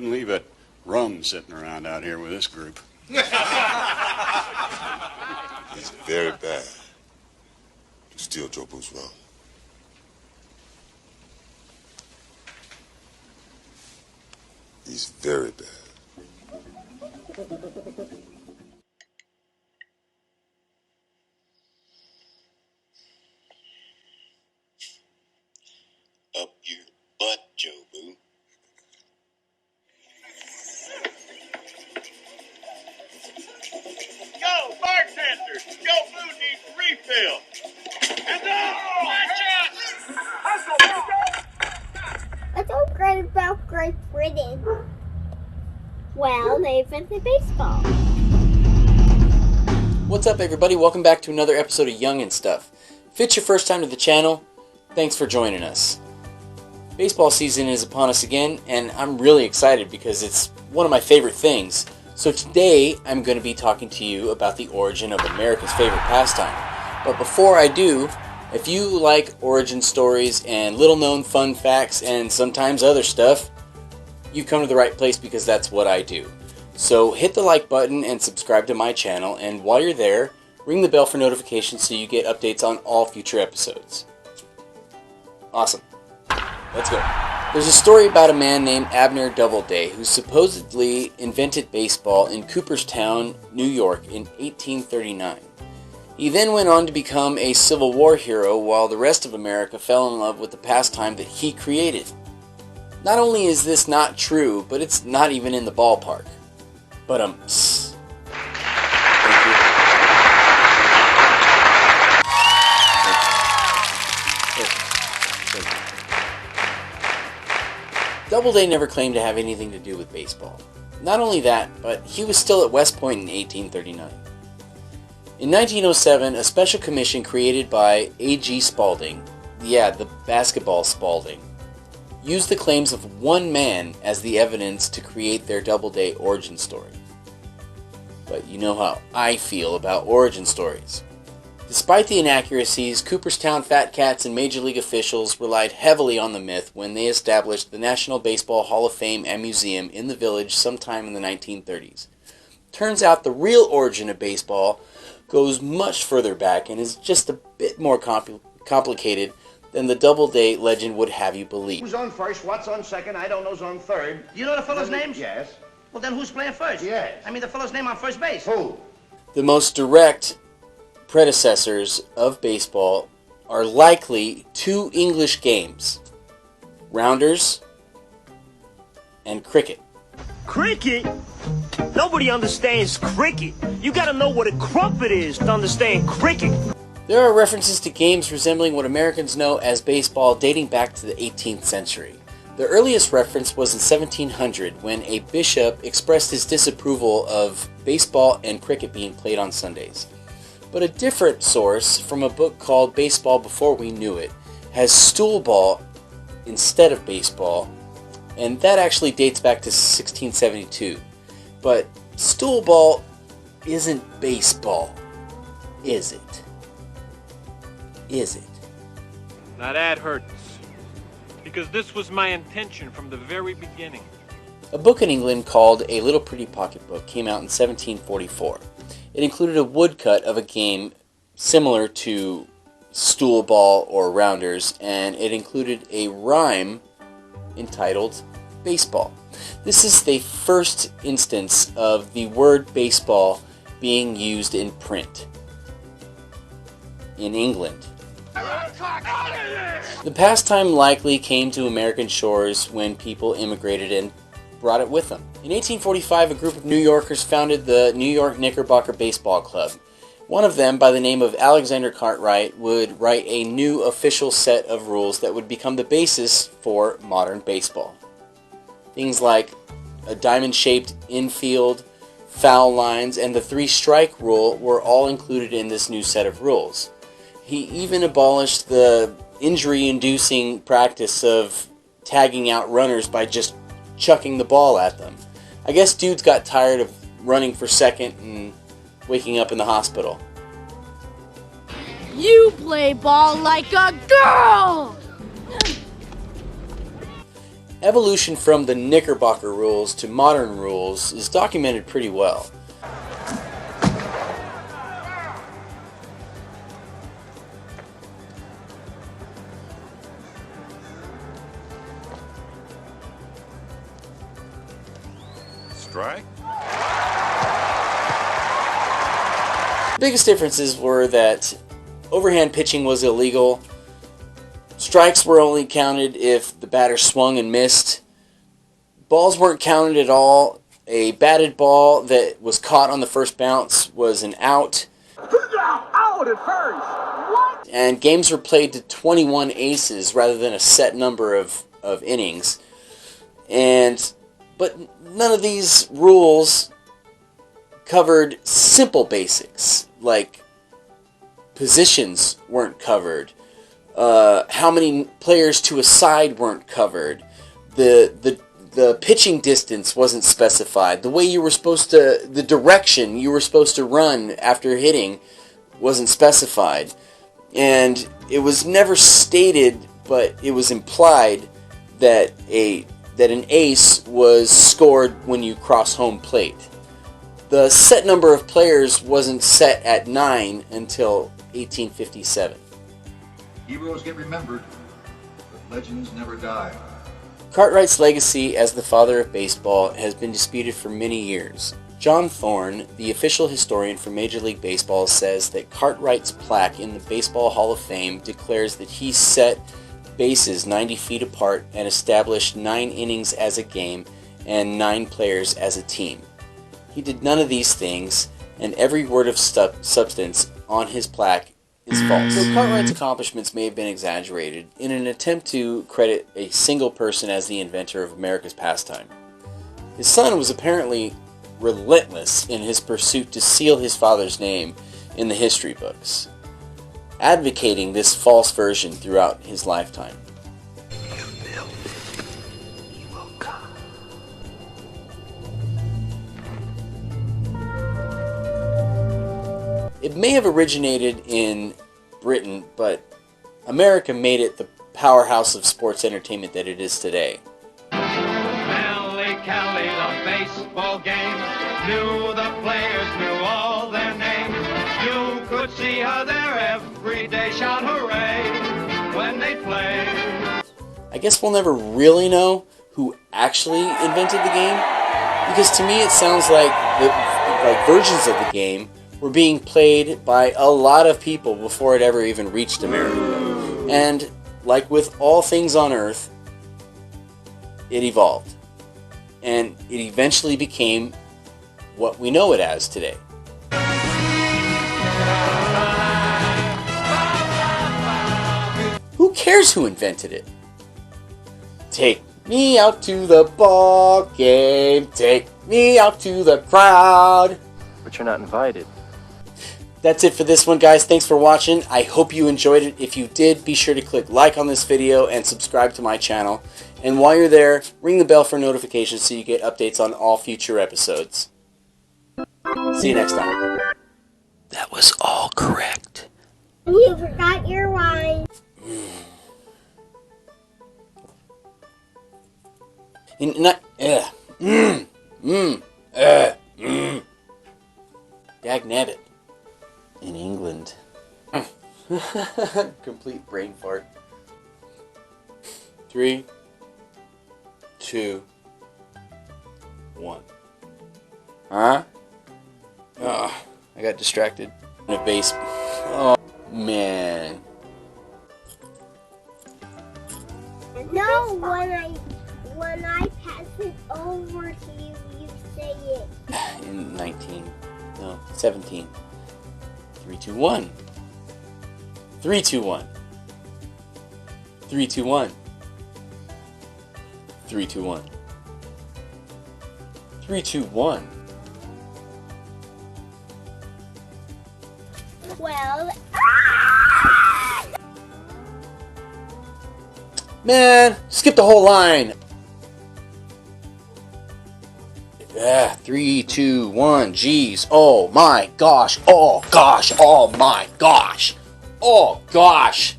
wouldn't leave a rum sitting around out here with this group. He's very bad. You steal Joe Booth's rum. He's very bad. Up your butt, Joe Boo. Yo, bartender! Joe Boo needs a refill. And watch out! What's so great about Great Britain? Well, they invented baseball. What's up, everybody? Welcome back to another episode of Young and Stuff. If it's your first time to the channel, thanks for joining us. Baseball season is upon us again, and I'm really excited because it's one of my favorite things. So today, I'm going to be talking to you about the origin of America's favorite pastime. But before I do, if you like origin stories and little-known fun facts and sometimes other stuff, you've come to the right place because that's what I do. So hit the like button and subscribe to my channel, and while you're there, ring the bell for notifications so you get updates on all future episodes. Awesome. Let's go. There's a story about a man named Abner Doubleday who supposedly invented baseball in Cooperstown, New York in 1839. He then went on to become a Civil War hero while the rest of America fell in love with the pastime that he created. Not only is this not true, but it's not even in the ballpark. But Thank you. Doubleday never claimed to have anything to do with baseball. Not only that, but he was still at West Point in 1839. In 1907, a special commission created by A.G. Spalding, the basketball Spalding, used the claims of one man as the evidence to create their Doubleday origin story. But you know how I feel about origin stories. Despite the inaccuracies, Cooperstown Fat Cats and Major League officials relied heavily on the myth when they established the National Baseball Hall of Fame and Museum in the village sometime in the 1930s. Turns out the real origin of baseball goes much further back and is just a bit more complicated than the Doubleday legend would have you believe. Who's on first? What's on second? I don't know's on third. You know the fellow's names? Yes. Well, then who's playing first? Yes. I mean the fellow's name on first base. Who? The most direct predecessors of baseball are likely two English games: rounders and cricket. Cricket? Nobody understands cricket. You gotta know what a crumpet is to understand cricket. There are references to games resembling what Americans know as baseball dating back to the 18th century. The earliest reference was in 1700 when a bishop expressed his disapproval of baseball and cricket being played on Sundays. But a different source, from a book called Baseball Before We Knew It, has stool ball instead of baseball, and that actually dates back to 1672. But stool ball isn't baseball, is it? Is it? Now that hurts, because this was my intention from the very beginning. A book in England called A Little Pretty Pocketbook came out in 1744. It included a woodcut of a game similar to stool ball or rounders, and it included a rhyme entitled baseball. This is the first instance of the word baseball being used in print in England. The pastime likely came to American shores when people immigrated and brought it with them. In 1845, a group of New Yorkers founded the New York Knickerbocker Baseball Club. One of them, by the name of Alexander Cartwright, would write a new official set of rules that would become the basis for modern baseball. Things like a diamond-shaped infield, foul lines, and the three-strike rule were all included in this new set of rules. He even abolished the injury-inducing practice of tagging out runners by just chucking the ball at them. I guess dudes got tired of running for second and waking up in the hospital. You play ball like a girl! Evolution from the Knickerbocker rules to modern rules is documented pretty well. Strike? The biggest differences were that overhand pitching was illegal. Strikes were only counted if the batter swung and missed. Balls weren't counted at all. A batted ball that was caught on the first bounce was an out. Out at first. What? And games were played to 21 aces rather than a set number of innings. But none of these rules covered simple basics, like positions weren't covered, how many players to a side weren't covered, the pitching distance wasn't specified, the way you were supposed to, the direction you were supposed to run after hitting wasn't specified, and it was never stated, but it was implied that an ace was scored when you cross home plate. The set number of players wasn't set at 9 until 1857. Heroes get remembered, but legends never die. Cartwright's legacy as the father of baseball has been disputed for many years. John Thorne, the official historian for Major League Baseball, says that Cartwright's plaque in the Baseball Hall of Fame declares that he set bases 90 feet apart and established 9 innings as a game and 9 players as a team. He did none of these things, and every word of substance on his plaque is false. So Cartwright's accomplishments may have been exaggerated in an attempt to credit a single person as the inventor of America's pastime. His son was apparently relentless in his pursuit to seal his father's name in the history books, advocating this false version throughout his lifetime. It may have originated in Britain, but America made it the powerhouse of sports entertainment that it is today. Alley Cali, the baseball game. Knew the players, knew all their names. You could see her there every day. Shout hooray when they play. I guess we'll never really know who actually invented the game, because to me it sounds like versions of the game were being played by a lot of people before it ever even reached America. And like with all things on Earth, it evolved. And it eventually became what we know it as today. Who cares who invented it? Take me out to the ball game. Take me out to the crowd. But you're not invited. That's it for this one, guys. Thanks for watching. I hope you enjoyed it. If you did, be sure to click like on this video and subscribe to my channel. And while you're there, ring the bell for notifications so you get updates on all future episodes. See you next time. That was all correct. You forgot your wine. Dagnabbit. In England. Complete brain fart. 3, 2, 1. Huh? Oh, I got distracted. In a base. Oh, man. No, when I pass it over to you, you say it. In 17. 3, 2, 1. 3, 2, 1. 3, 2, 1. 3, 2, 1. 3, 2, 1. Well, Man, skip the whole line. 3, 2, 1. Jeez. Oh my gosh. Oh gosh. Oh my gosh. Oh gosh.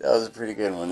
That was a pretty good one.